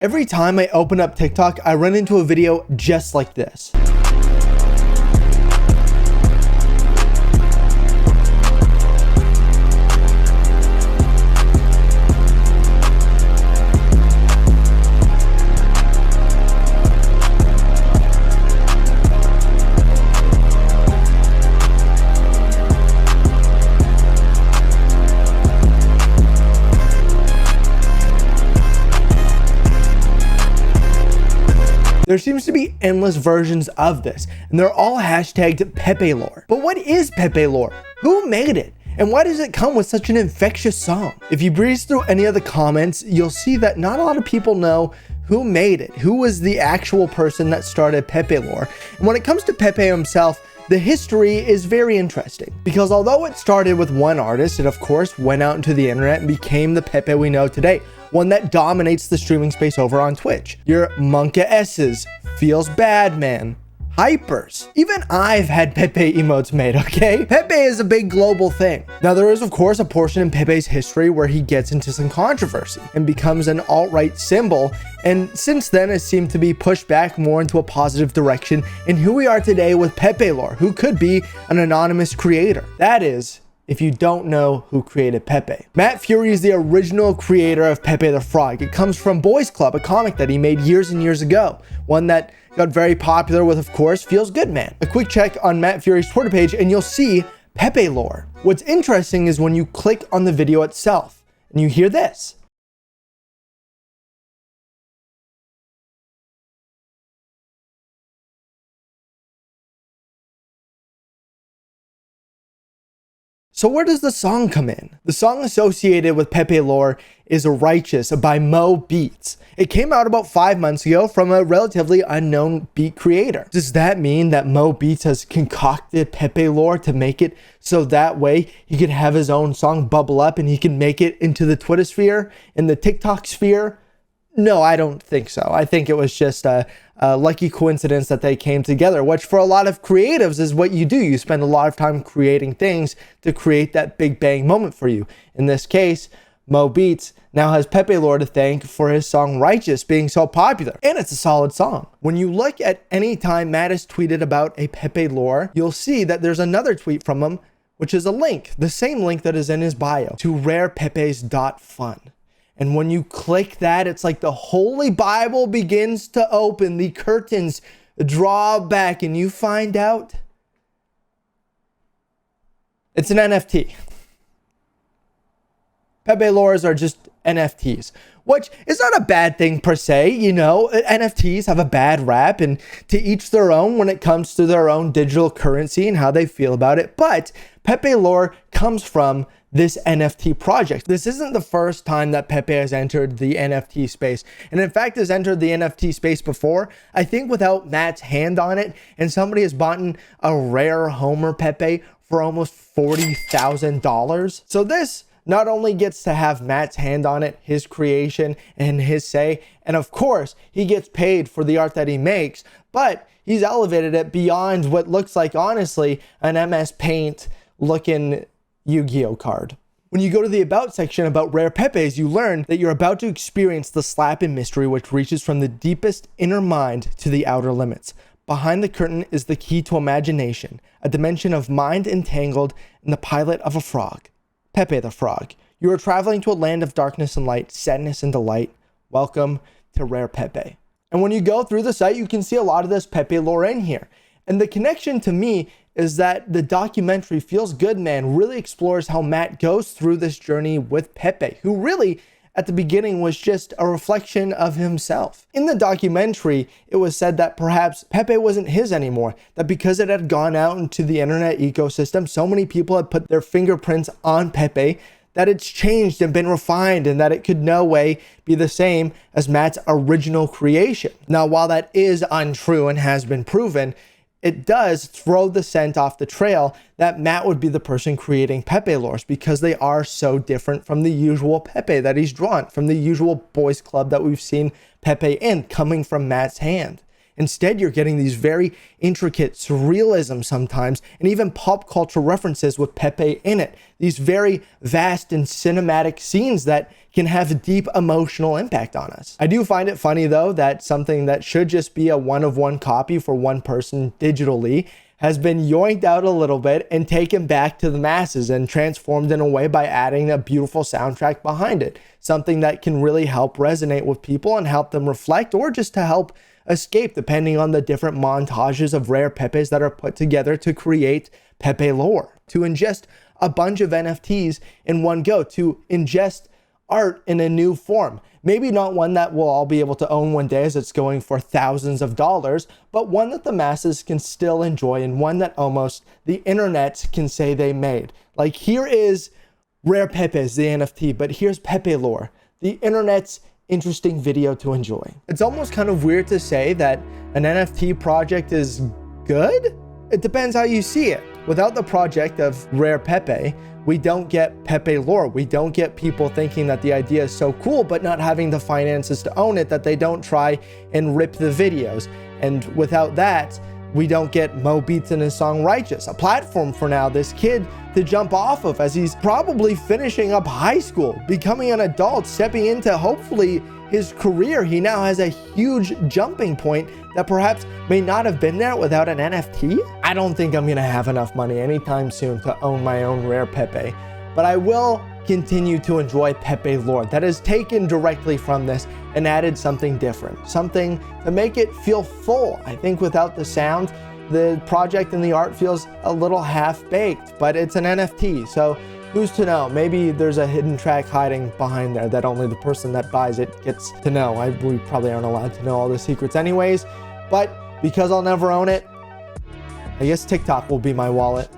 Every time I open up TikTok, I run into a video just like this. There seems to be endless versions of this, and they're all hashtagged Pepe lore. But what is Pepe lore? Who made it? And why does it come with such an infectious song? If you breeze through any of the comments, you'll see that not a lot of people know who made it, who was the actual person that started Pepe lore. And when it comes to Pepe himself, the history is very interesting, because although it started with one artist, it of course went out into the internet and became the Pepe we know today, one that dominates the streaming space over on Twitch. Your Monka S's, Feels Bad Man, Hypers. Even I've had Pepe emotes made, okay? Pepe is a big global thing. Now there is of course a portion in Pepe's history where he gets into some controversy and becomes an alt-right symbol, and since then it seemed to be pushed back more into a positive direction in who we are today with Pepe lore, who could be an anonymous creator. That is, if you don't know who created Pepe. Matt Fury is the original creator of Pepe the Frog. It comes from Boys Club, a comic that he made years and years ago. One that got very popular with, of course, Feels Good Man. A quick check on Matt Fury's Twitter page and you'll see Pepe lore. What's interesting is when you click on the video itself and you hear this. So where does the song come in? The song associated with Pepe lore is Righteous by Mo Beats. It came out about 5 months ago from a relatively unknown beat creator. Does that mean that Mo Beats has concocted Pepe lore to make it so that way he could have his own song bubble up and he can make it into the Twitter sphere and the TikTok sphere? No, I don't think so. I think it was just a lucky coincidence that they came together, which for a lot of creatives is what you do. You spend a lot of time creating things to create that big bang moment for you. In this case, Mo Beats now has Pepe lore to thank for his song Righteous being so popular. And it's a solid song. When you look at any time Matt has tweeted about a Pepe lore, you'll see that there's another tweet from him, which is a link, the same link that is in his bio, to rarepepes.fun. And when you click that, it's like the Holy Bible begins to open, the curtains draw back, and you find out it's an NFT. Pepe lores are just NFTs, which is not a bad thing per se. You know, NFTs have a bad rap, and to each their own when it comes to their own digital currency and how they feel about it. But Pepe lore comes from this NFT project. This isn't the first time that Pepe has entered the NFT space, and in fact has entered the NFT space before, I think without Matt's hand on it, and somebody has bought a rare Homer Pepe for almost $40,000. So this not only gets to have Matt's hand on it, his creation and his say, and of course he gets paid for the art that he makes, but he's elevated it beyond what looks like honestly an MS Paint looking Yu-Gi-Oh card. When you go to the About section about Rare Pepes, you learn that you're about to experience the slap in mystery which reaches from the deepest inner mind to the outer limits. Behind the curtain is the key to imagination, a dimension of mind entangled in the pilot of a frog. Pepe the Frog. You are traveling to a land of darkness and light, sadness and delight. Welcome to Rare Pepe. And when you go through the site, you can see a lot of this Pepe lore in here. And the connection to me is that the documentary Feels Good Man really explores how Matt goes through this journey with Pepe, who really at the beginning was just a reflection of himself. In the documentary, it was said that perhaps Pepe wasn't his anymore, that because it had gone out into the internet ecosystem, so many people had put their fingerprints on Pepe that it's changed and been refined, and that it could no way be the same as Matt's original creation. Now, while that is untrue and has been proven, it does throw the scent off the trail that Matt would be the person creating Pepe lores, because they are so different from the usual Pepe that he's drawn, from the usual boys club that we've seen Pepe in, coming from Matt's hand. Instead, you're getting these very intricate surrealism sometimes, and even pop culture references with Pepe in it. These very vast and cinematic scenes that can have a deep emotional impact on us. I do find it funny though that something that should just be a one-of-one copy for one person digitally has been yoinked out a little bit and taken back to the masses and transformed in a way by adding a beautiful soundtrack behind it. Something that can really help resonate with people and help them reflect, or just to help escape, depending on the different montages of rare Pepes that are put together to create Pepe lore. To ingest a bunch of NFTs in one go, to ingest art in a new form. Maybe not one that we'll all be able to own one day as it's going for thousands of dollars, but one that the masses can still enjoy, and one that almost the internet can say they made. Like, here is Rare Pepes, the NFT, but here's Pepe lore, the internet's interesting video to enjoy. It's almost kind of weird to say that an NFT project is good. It depends how you see it. Without the project of Rare Pepe, we don't get Pepe lore. We don't get people thinking that the idea is so cool, but not having the finances to own it, that they don't try and rip the videos. And without that, we don't get Mo Beats and his song Righteous, a platform for now this kid to jump off of as he's probably finishing up high school, becoming an adult, stepping into hopefully his career. He now has a huge jumping point that perhaps may not have been there without an NFT. I don't think I'm gonna have enough money anytime soon to own my own Rare Pepe, but I will continue to enjoy Pepe lore that is taken directly from this and added something different, something to make it feel full. I think without the sound, the project and the art feels a little half-baked, but it's an NFT, so who's to know? Maybe there's a hidden track hiding behind there that only the person that buys it gets to know. We probably aren't allowed to know all the secrets anyways, but because I'll never own it, I guess TikTok will be my wallet.